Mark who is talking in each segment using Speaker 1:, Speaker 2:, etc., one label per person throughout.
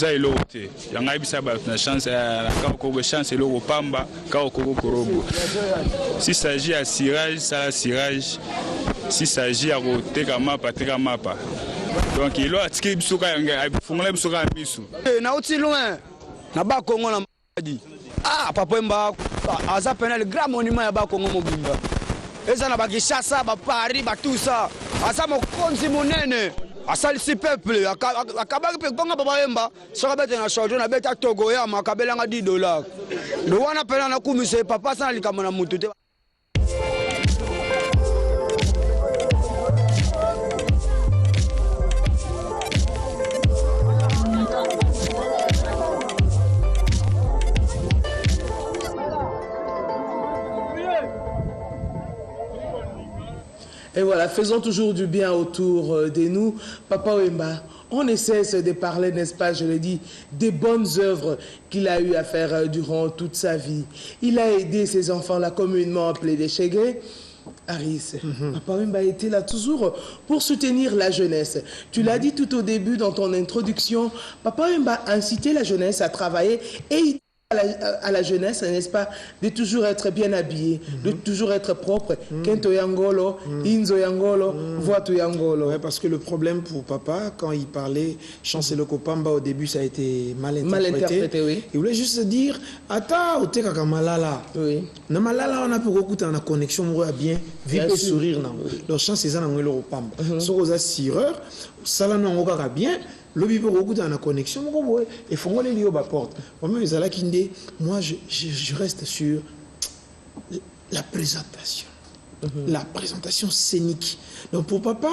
Speaker 1: Ça il y a une chance chance et pamba s'il s'agit à cirage ça cirage s'il s'agit à roter mapa donc il a attiqué bisuka fungula bisuka misu
Speaker 2: na uti loin na ba Congo na madi papa Wemba aza pena le grand monument ya ba Congo mobimba eza na ba Kinshasa ba Paris ba tout ça asa mokonzi monene asalisi peuple akabaki pe bonga papa Wemba soka bete na chaudron na beta Togo ya makabelanga $10 ndo wana pena na kumise papa sana likamo na mutu te.
Speaker 3: Et voilà, faisons toujours du bien autour de nous. Papa Wemba, on ne cesse de parler, n'est-ce pas, je l'ai dit, des bonnes œuvres qu'il a eu à faire durant toute sa vie. Il a aidé ses enfants-là communément appelés des Chégués. Aris, Papa Wemba était là toujours pour soutenir la jeunesse. Tu l'as dit tout au début dans ton introduction, Papa Wemba incité la jeunesse à travailler et à la jeunesse, n'est-ce pas, de toujours être bien habillé, de toujours être propre. Kento yangolo, inzo yangolo, voito yangolo.
Speaker 4: Ouais, parce que le problème pour papa, quand il parlait chancelier Kopamba au début, ça a été mal interprété.
Speaker 3: Oui.
Speaker 4: Il voulait juste dire, ata oteka kamalala.
Speaker 3: Oui.
Speaker 4: Na malala on a pour écouter en connexion à bien vivre et sourire non. Le chance c'est ça dans le Kopamba. So aux assureurs, ça là non on bien. Le biberon au bout de la connexion, et faut les lier au bas porte. Moi, je reste sur la présentation, la présentation scénique. Donc pour papa,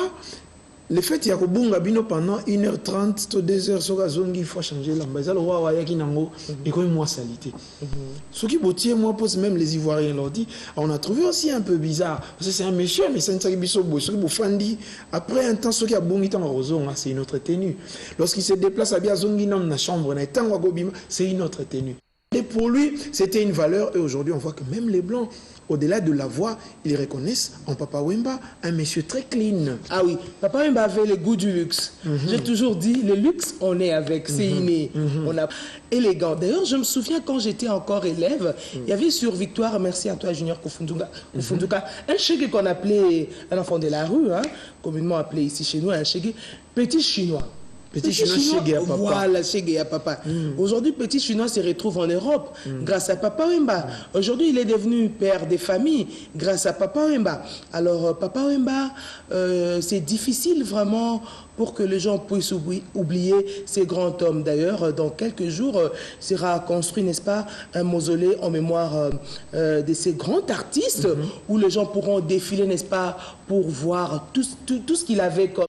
Speaker 4: le fait qu'il y a pendant 1h30, 2h, il faut changer l'ambassade. Et comme moi, salité. Ce qui botier, moi, pose même les Ivoiriens leur dit, on a trouvé aussi un peu bizarre. Parce que c'est un monsieur, mais c'est un sakibiso boy. Ce qui après un temps, ce qui a bon c'est une autre tenue. Lorsqu'il se déplace à Biazongi dans la chambre, c'est une autre tenue. Et pour lui, c'était une valeur. Et aujourd'hui, on voit que même les Blancs, au-delà de la voix, ils reconnaissent en Papa Wemba un monsieur très clean.
Speaker 3: Ah oui, Papa Wemba avait le goût du luxe. J'ai toujours dit, le luxe, on est avec, c'est inné. On a élégant. D'ailleurs, je me souviens quand j'étais encore élève, il y avait sur Victoire, merci à toi Junior Kofunduka, un chégué qu'on appelait un enfant de la rue, communément appelé ici chez nous, un chégué petit chinois.
Speaker 4: Petit chinois chégué à papa.
Speaker 3: Voilà, chégué à papa. Aujourd'hui, petit chinois se retrouve en Europe grâce à Papa Wemba. Aujourd'hui, il est devenu père des familles grâce à Papa Wemba. Alors, Papa Wemba, c'est difficile vraiment pour que les gens puissent oublier ces grands hommes. D'ailleurs, dans quelques jours, sera construit, n'est-ce pas, un mausolée en mémoire de ces grands artistes où les gens pourront défiler, n'est-ce pas, pour voir tout ce qu'il avait comme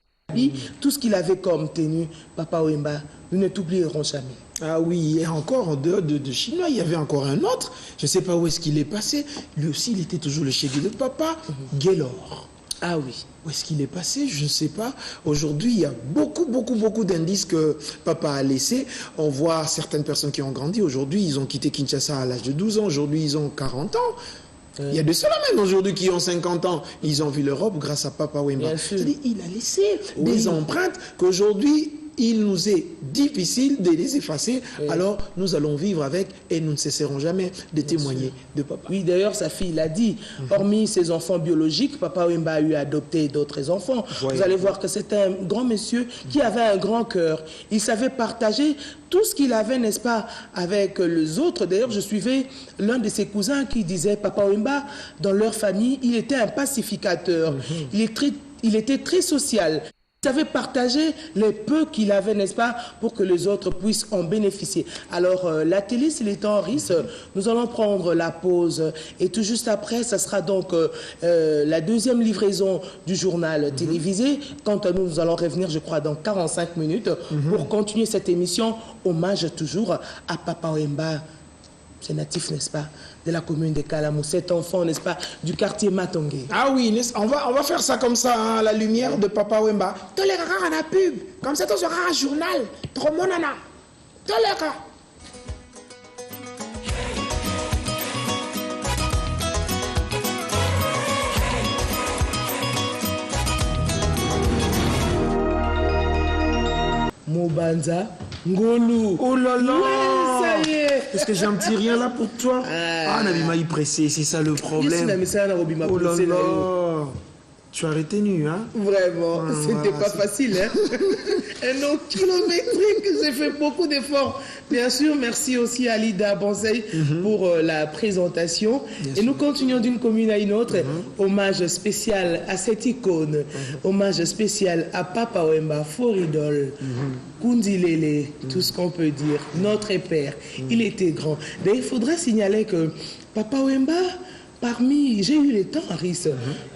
Speaker 3: tout ce qu'il avait comme tenue. Papa Wemba, nous ne t'oublierons jamais.
Speaker 4: Ah oui, et encore en dehors de Chinois, il y avait encore un autre, je ne sais pas où est-ce qu'il est passé, lui aussi il était toujours le chégué de papa, Gaylor.
Speaker 3: Ah oui.
Speaker 4: Où est-ce qu'il est passé? Je ne sais pas. Aujourd'hui, il y a beaucoup d'indices que papa a laissés. On voit certaines personnes qui ont grandi. Aujourd'hui, ils ont quitté Kinshasa à l'âge de 12 ans. Aujourd'hui, ils ont 40 ans. Il y a de ceux-là même aujourd'hui qui ont 50 ans. Ils ont vu l'Europe grâce à Papa Wemba. Il a laissé des empreintes qu'aujourd'hui, il nous est difficile de les effacer. Alors, nous allons vivre avec et nous ne cesserons jamais de témoigner de Papa.
Speaker 3: Oui, d'ailleurs, sa fille l'a dit. Hormis ses enfants biologiques, Papa Wemba a eu adopté d'autres enfants. Vous allez voir que c'est un grand monsieur qui avait un grand cœur. Il savait partager tout ce qu'il avait, n'est-ce pas, avec les autres. D'ailleurs, je suivais l'un de ses cousins qui disait, Papa Wemba, dans leur famille, il était un pacificateur. Il était très social. Il savait partager les peu qu'il avait, n'est-ce pas, pour que les autres puissent en bénéficier. Alors, la télé, c'est les temps, Riz. Nous allons prendre la pause. Et tout juste après, ça sera donc la deuxième livraison du journal télévisé. Quant à nous, nous allons revenir, je crois, dans 45 minutes pour continuer cette émission. Hommage toujours à Papa Wemba. C'est natif, n'est-ce pas, de la commune de Kalamou, cet enfant, n'est-ce pas, du quartier Matongé.
Speaker 4: Ah oui, on va faire ça comme ça, hein, à la lumière de Papa Wemba. Tolera à la pub, comme ça, tu auras un journal. Trop monana. Tolera.
Speaker 3: Mobanza, Ngolu.
Speaker 4: Oh là là.
Speaker 3: Ouais, ça y est.
Speaker 4: Est-ce que j'ai un petit rien là pour toi? Ah, Nabima, il pressé, c'est ça le problème. Oh là là. Tu as retenu, hein?
Speaker 3: Vraiment, c'était pas facile, hein? Un nom kilométrique, j'ai fait beaucoup d'efforts. Bien sûr, merci aussi à Lida Banzei pour la présentation. Et nous continuons d'une commune à une autre. Hommage spécial à cette icône. Hommage spécial à Papa Wemba, Foridol, Kundilele, tout ce qu'on peut dire. Notre père, il était grand. D'ailleurs, il faudra signaler que Papa Wemba, j'ai eu le temps, Aris,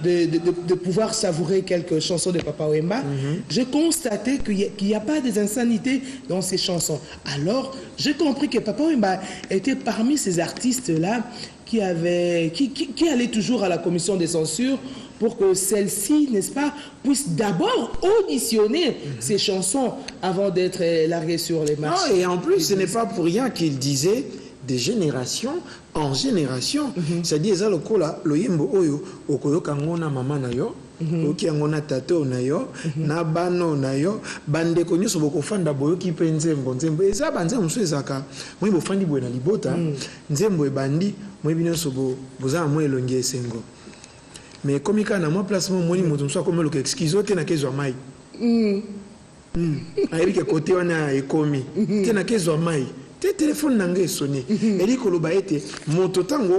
Speaker 3: de pouvoir savourer quelques chansons de Papa Wemba. J'ai constaté qu'il n'y a pas des insanités dans ces chansons. Alors, j'ai compris que Papa Wemba était parmi ces artistes-là qui allaient toujours à la commission de censure pour que celle-ci, n'est-ce pas, puisse d'abord auditionner ces chansons avant d'être larguées sur les marches.
Speaker 4: Non, et en plus, ce n'est pas pour rien qu'il disait de génération en génération. C'est-à-dire, ça le kola, le yembo oyo, okoyoka ngona mama na yo, oki ngona tato na yo, na bano na yo, bande konyo so boko fanda boyo ki pe nzembo, nzembo. Eza banze musu ezaka, moi bo fandi boyo na libota, nzembo e bandi, moi bino so boza moi elongi esengo. Mais comme kana moi placement moni moto so comme le excuse te na kezo mai. Ayebi ke côté wana ekomi. Te na kezo mai. Te téléphone nangé sonné. Eli koloba ete moto tango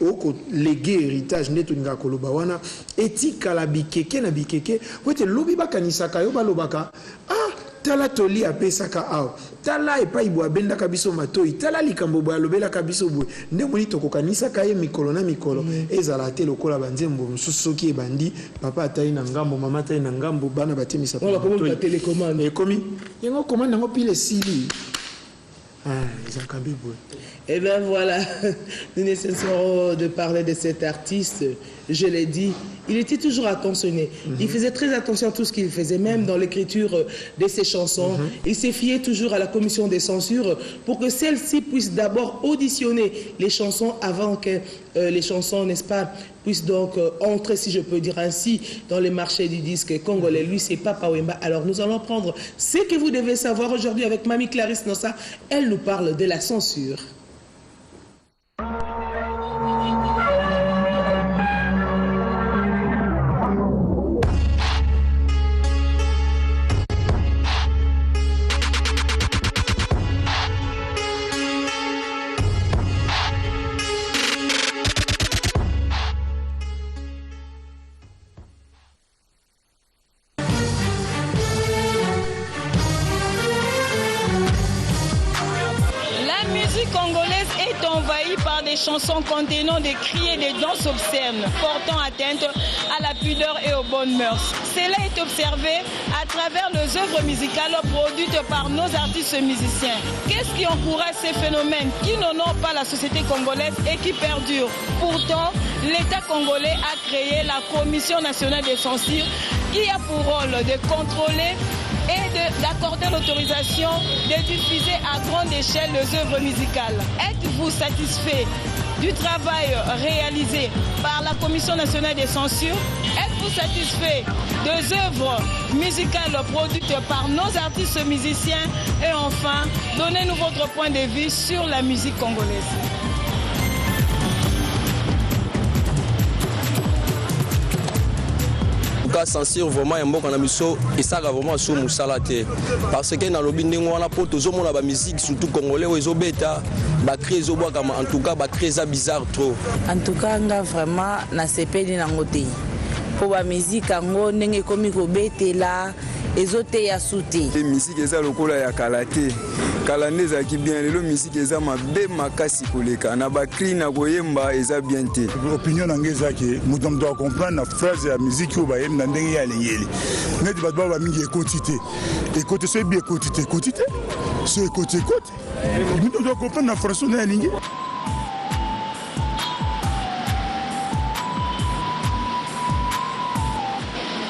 Speaker 4: oko légué héritage neto nga koloba wana etika la bikeke na bikeke wete lobi bakanisaka yo balobaka ah tala toli apesaka aw tala epa ibo abenda kabiso matoi tala likambo bo alobela kabiso bo nde moni tokokanisaka ye mikolo na mikolo ezala te lokola banzembo mususu ki ebandi papa atai na ngambo mama atai na ngambo bana batemisa
Speaker 3: on la commande télécommande
Speaker 4: et komi yengo commande ngo pile sili.
Speaker 3: Et bien voilà, nous ne cesserons de parler de cet artiste. Je l'ai dit, il était toujours attentionné. Il faisait très attention à tout ce qu'il faisait, même dans l'écriture de ses chansons. Il s'est fié toujours à la commission des censures pour que celle-ci puisse d'abord auditionner les chansons avant que les chansons, n'est-ce pas, puissent donc entrer, si je peux dire ainsi, dans les marchés du disque congolais. Lui, c'est Papa Wemba. Alors nous allons prendre ce que vous devez savoir aujourd'hui avec Mamie Clarisse Nossa. Elle nous parle de la censure.
Speaker 5: Chansons contenant des cris et des danses obscènes, portant atteinte à la pudeur et aux bonnes mœurs. Cela est observé à travers les œuvres musicales produites par nos artistes musiciens. Qu'est-ce qui encourage ces phénomènes qui n'honorent pas la société congolaise et qui perdurent? Pourtant, l'État congolais a créé la Commission nationale des censures qui a pour rôle de contrôler et d'accorder l'autorisation de diffuser à grande échelle les œuvres musicales. Êtes-vous satisfait du travail réalisé par la Commission nationale des censures? Êtes-vous satisfait des œuvres musicales produites par nos artistes musiciens? Et enfin, donnez-nous votre point de vue sur la musique congolaise.
Speaker 6: Censure vraiment un mot qu'on a mis et ça vraiment sur Moussalate parce que dans le binding on a pour tout le monde la musique surtout congolais ou les bêta ba créer en tout cas ba créer ça bizarre trop
Speaker 7: en tout cas nga vraiment na sepeli na ngote pour la musique ngo ndenge komi ko betela ezote ya souté
Speaker 8: les musique eza lokola ya kalate kalande za ki bien le musique eza mabe makasi koleka na ba cri na koyemba eza bien te
Speaker 9: opinion na ngeza ke mutom doit comprendre la phrase ya musique o ba yem na ndenge ya lengeli net ba ba mingi écoutité écoutez c'est bien écoutité c'est écoute mutom doit comprendre la phrase na lingi.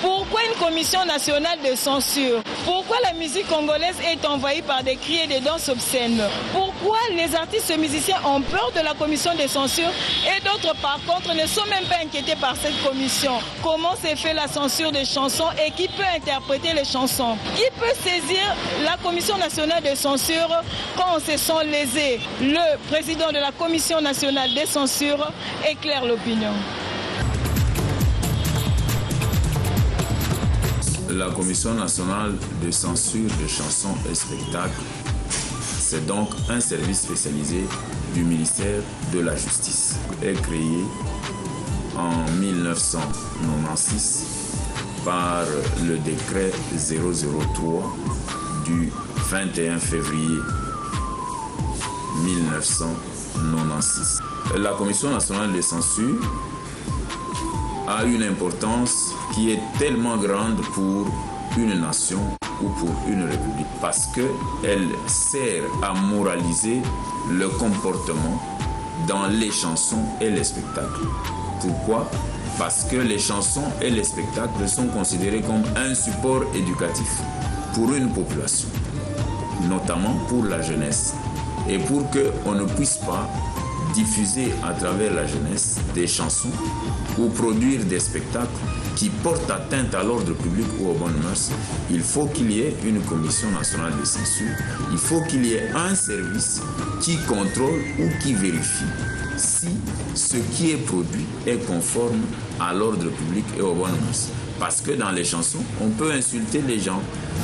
Speaker 5: Pourquoi une commission nationale de censure. Pourquoi la musique congolaise est envahie par des cris et des danses obscènes? Pourquoi les artistes musiciens ont peur de la commission de censure et d'autres par contre ne sont même pas inquiétés par cette commission? Comment s'est fait la censure des chansons et qui peut interpréter les chansons? Qui peut saisir la commission nationale de censure quand on se sent lésé? Le président de la commission nationale de censure éclaire l'opinion.
Speaker 10: La Commission nationale de censure de chansons et spectacles, c'est donc un service spécialisé du ministère de la Justice. Elle est créée en 1996 par le décret 003 du 21 février 1996. La Commission nationale de censure a une importance qui est tellement grande pour une nation ou pour une république parce qu'elle sert à moraliser le comportement dans les chansons et les spectacles. Pourquoi? Parce que les chansons et les spectacles sont considérés comme un support éducatif pour une population, notamment pour la jeunesse, et pour qu'on ne puisse pas diffuser à travers la jeunesse des chansons ou produire des spectacles qui portent atteinte à l'ordre public ou aux bonnes mœurs, il faut qu'il y ait une commission nationale de censure, il faut qu'il y ait un service qui contrôle ou qui vérifie si ce qui est produit est conforme à l'ordre public et aux bonnes mœurs. Parce que dans les chansons, on peut insulter les gens.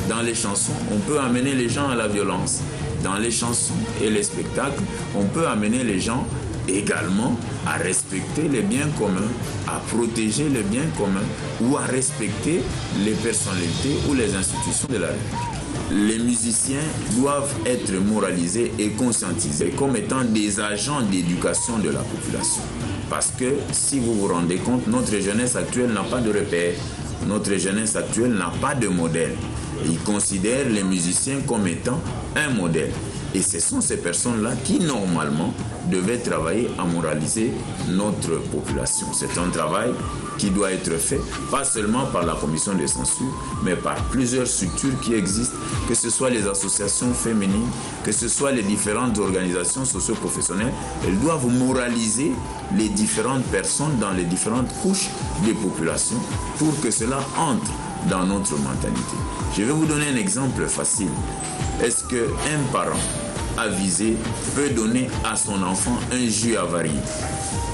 Speaker 10: Dans les chansons, on peut amener les gens à la violence. Dans les chansons et les spectacles, on peut amener les gens également à respecter les biens communs, à protéger les biens communs ou à respecter les personnalités ou les institutions de la République. Les musiciens doivent être moralisés et conscientisés comme étant des agents d'éducation de la population. Parce que si vous vous rendez compte, notre jeunesse actuelle n'a pas de repères, notre jeunesse actuelle n'a pas de modèle. Ils considèrent les musiciens comme étant un modèle. Et ce sont ces personnes-là qui, normalement, devaient travailler à moraliser notre population. C'est un travail qui doit être fait, pas seulement par la commission de censure, mais par plusieurs structures qui existent, que ce soit les associations féminines, que ce soit les différentes organisations socio-professionnelles. Elles doivent moraliser les différentes personnes dans les différentes couches des populations pour que cela entre dans notre mentalité. Je vais vous donner un exemple facile. Est-ce qu'un parent avisé peut donner à son enfant un jus avarié?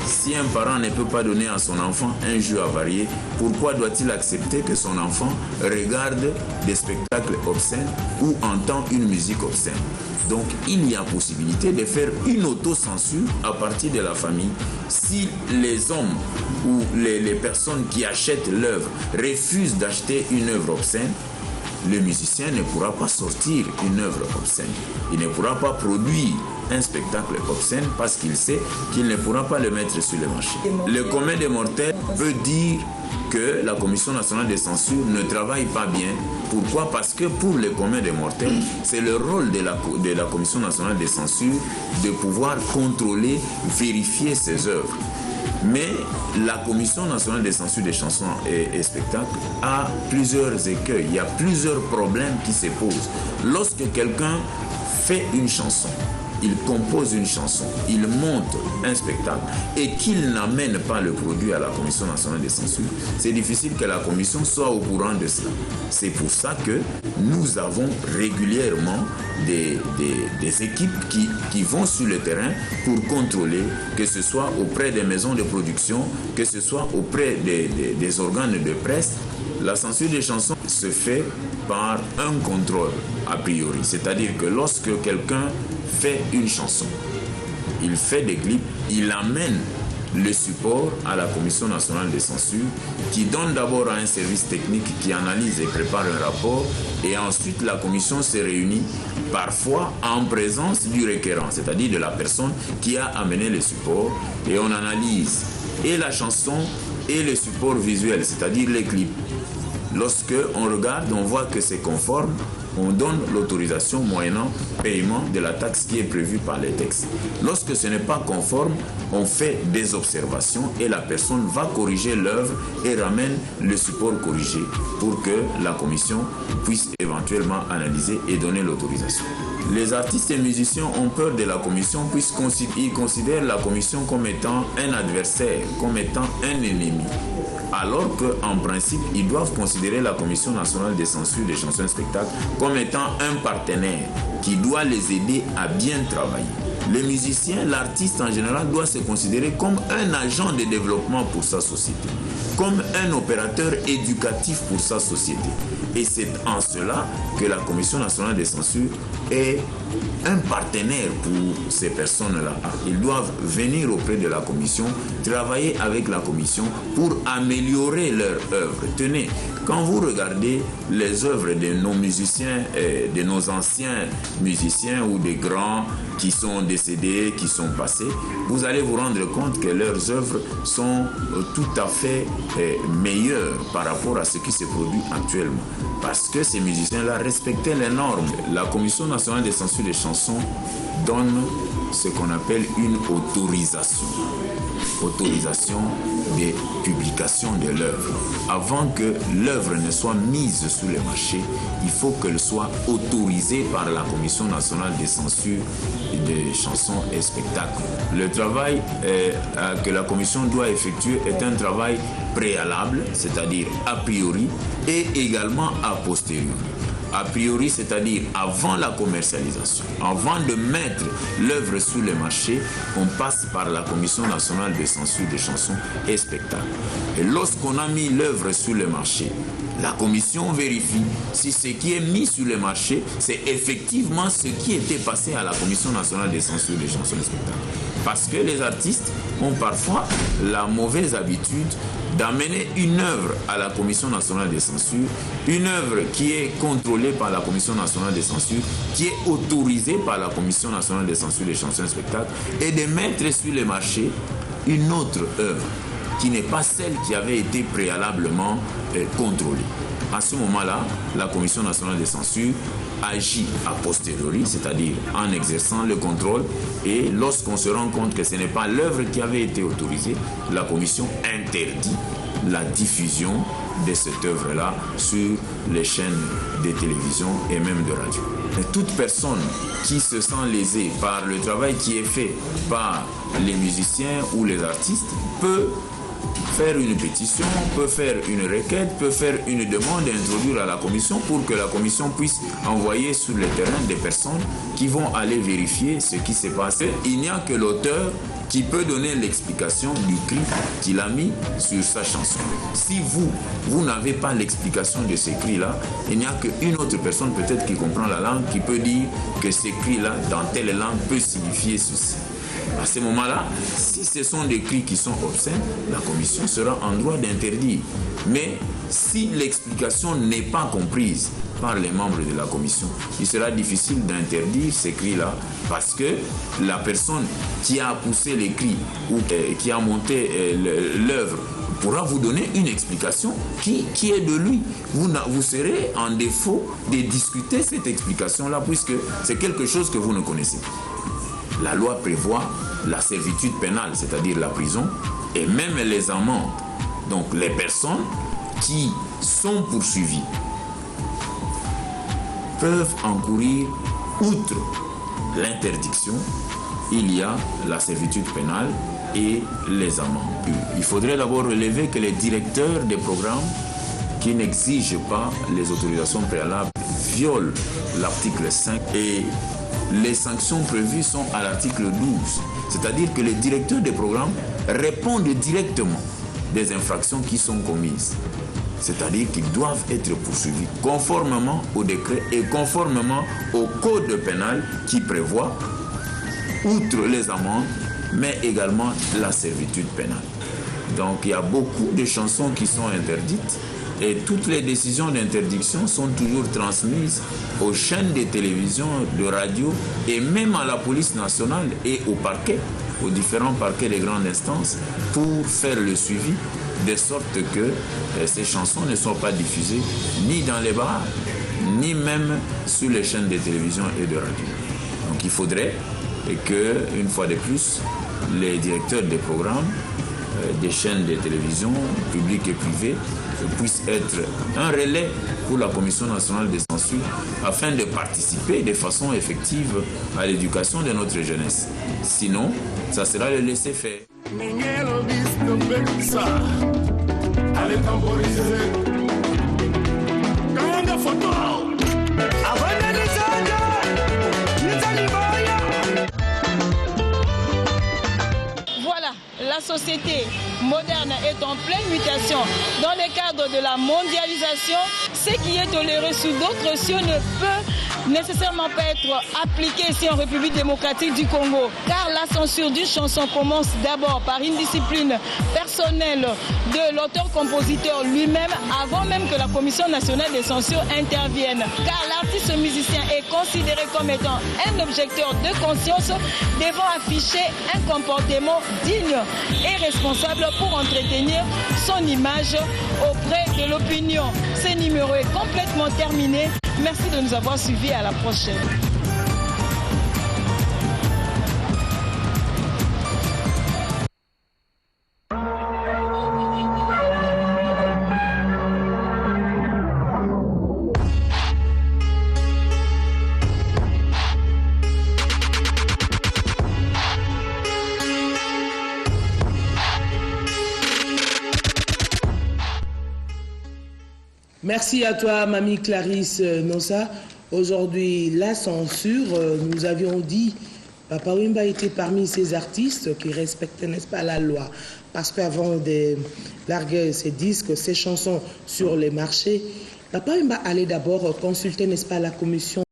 Speaker 10: Si un parent ne peut pas donner à son enfant un jus avarié, pourquoi doit-il accepter que son enfant regarde des spectacles obscènes ou entend une musique obscène? Donc il y a possibilité de faire une autocensure à partir de la famille. Si les hommes ou les personnes qui achètent l'œuvre refusent d'acheter une œuvre obscène, le musicien ne pourra pas sortir une œuvre obscène. Il ne pourra pas produire un spectacle obscène parce qu'il sait qu'il ne pourra pas le mettre sur le marché. Le commun des mortels peut dire que la Commission nationale de censure ne travaille pas bien. Pourquoi? Parce que pour le commun des mortels, c'est le rôle de la Commission nationale de censure de pouvoir contrôler, vérifier ces œuvres. Mais la Commission nationale de censure des chansons et spectacles a plusieurs écueils, il y a plusieurs problèmes qui se posent. Lorsque quelqu'un fait une chanson, il compose une chanson, il monte un spectacle et qu'il n'amène pas le produit à la Commission nationale de censure, c'est difficile que la Commission soit au courant de cela. C'est pour ça que nous avons régulièrement des équipes qui vont sur le terrain pour contrôler, que ce soit auprès des maisons de production, que ce soit auprès des organes de presse. La censure des chansons se fait par un contrôle a priori. C'est-à-dire que lorsque quelqu'un fait une chanson, il fait des clips, il amène le support à la Commission nationale de censure qui donne d'abord à un service technique qui analyse et prépare un rapport et ensuite la commission se réunit parfois en présence du requérant, c'est-à-dire de la personne qui a amené le support et on analyse et la chanson et le support visuel, c'est-à-dire les clips. Lorsque on regarde, on voit que c'est conforme, on donne l'autorisation moyennant paiement de la taxe qui est prévue par les textes. Lorsque ce n'est pas conforme, on fait des observations et la personne va corriger l'œuvre et ramène le support corrigé pour que la commission puisse éventuellement analyser et donner l'autorisation. Les artistes et musiciens ont peur de la commission puisqu'ils considèrent la commission comme étant un adversaire, comme étant un ennemi. Alors qu'en principe, ils doivent considérer la Commission nationale de censure des chansons et spectacles comme étant un partenaire qui doit les aider à bien travailler. Le musicien, l'artiste en général, doit se considérer comme un agent de développement pour sa société, comme un opérateur éducatif pour sa société. Et c'est en cela que la Commission nationale de censure est un partenaire pour ces personnes-là. Ils doivent venir auprès de la Commission, travailler avec la Commission pour améliorer leur œuvre. Tenez, quand vous regardez les œuvres de nos musiciens, de nos anciens musiciens ou des grands qui sont décédés, qui sont passés, vous allez vous rendre compte que leurs œuvres sont tout à fait meilleures par rapport à ce qui se produit actuellement. Parce que ces musiciens-là respectaient les normes. La Commission nationale de censure des chansons donne ce qu'on appelle une autorisation. Autorisation de publication de l'œuvre. Avant que l'œuvre ne soit mise sur le marché, il faut qu'elle soit autorisée par la Commission nationale de censure des chansons et spectacles. Le travail que la Commission doit effectuer est un travail préalable, c'est-à-dire a priori, et également a posteriori. A priori, c'est-à-dire avant la commercialisation, avant de mettre l'œuvre sur le marché, on passe par la Commission nationale de censure des chansons et spectacles. Et lorsqu'on a mis l'œuvre sur le marché, la commission vérifie si ce qui est mis sur le marché, c'est effectivement ce qui était passé à la Commission nationale de censure des chansons et spectacles. Parce que les artistes ont parfois la mauvaise habitude d'amener une œuvre à la Commission nationale de censure, une œuvre qui est contrôlée par la Commission nationale de censure, qui est autorisée par la Commission nationale de censure des chansons et spectacles, et de mettre sur le marché une autre œuvre qui n'est pas celle qui avait été préalablement contrôlée. À ce moment-là, la Commission nationale de censure agit a posteriori, c'est-à-dire en exerçant le contrôle, et lorsqu'on se rend compte que ce n'est pas l'œuvre qui avait été autorisée, la Commission interdit la diffusion de cette œuvre-là sur les chaînes de télévision et même de radio. Et toute personne qui se sent lésée par le travail qui est fait par les musiciens ou les artistes peut faire une pétition, peut faire une requête, peut faire une demande et introduire à la commission pour que la commission puisse envoyer sur le terrain des personnes qui vont aller vérifier ce qui s'est passé. Il n'y a que l'auteur qui peut donner l'explication du cri qu'il a mis sur sa chanson. Si vous n'avez pas l'explication de ces cris-là, il n'y a qu'une autre personne peut-être qui comprend la langue qui peut dire que ces cris-là, dans telle langue, peut signifier ceci. À ce moment-là, si ce sont des cris qui sont obscènes, la commission sera en droit d'interdire. Mais si l'explication n'est pas comprise par les membres de la commission, il sera difficile d'interdire ces cris-là parce que la personne qui a poussé les cris ou qui a monté l'œuvre pourra vous donner une explication qui est de lui. Vous serez en défaut de discuter cette explication-là puisque c'est quelque chose que vous ne connaissez pas. La loi prévoit la servitude pénale, c'est-à-dire la prison, et même les amendes. Donc les personnes qui sont poursuivies peuvent encourir, outre l'interdiction, il y a la servitude pénale et les amendes. Il faudrait d'abord relever que les directeurs des programmes qui n'exigent pas les autorisations préalables violent l'article 5 et les sanctions prévues sont à l'article 12. C'est-à-dire que les directeurs des programmes répondent directement des infractions qui sont commises. C'est-à-dire qu'ils doivent être poursuivis conformément au décret et conformément au code pénal qui prévoit, outre les amendes, mais également la servitude pénale. Donc il y a beaucoup de chansons qui sont interdites. Et toutes les décisions d'interdiction sont toujours transmises aux chaînes de télévision, de radio et même à la police nationale et au parquet, aux différents parquets des grandes instances pour faire le suivi de sorte que ces chansons ne soient pas diffusées ni dans les bars, ni même sur les chaînes de télévision et de radio. Donc il faudrait que, une fois de plus, les directeurs des programmes, des chaînes de télévision publiques et privées puissent être un relais pour la Commission nationale de censure afin de participer de façon effective à l'éducation de notre jeunesse. Sinon, ça sera le laisser-faire.
Speaker 5: Voilà, la société moderne est en pleine mutation. Dans le cadre de la mondialisation, ce qui est toléré sous d'autres cieux ne peut nécessairement pas être appliqué ici en République démocratique du Congo. Car la censure d'une chanson commence d'abord par une discipline personnelle de l'auteur-compositeur lui-même avant même que la Commission nationale de censure intervienne. Car l'artiste musicien est considéré comme étant un objecteur de conscience devant afficher un comportement digne et responsable pour entretenir son image auprès de l'opinion. Ce numéro est complètement terminé. Merci de nous avoir suivis. À la prochaine.
Speaker 3: Merci à toi, Mamie Clarisse Nossa. Aujourd'hui, la censure, nous avions dit, Papa Wemba était parmi ces artistes qui respectaient, n'est-ce pas, la loi. Parce qu'avant de larguer ses disques, ses chansons sur les marchés, Papa Wemba allait d'abord consulter, n'est-ce pas, la commission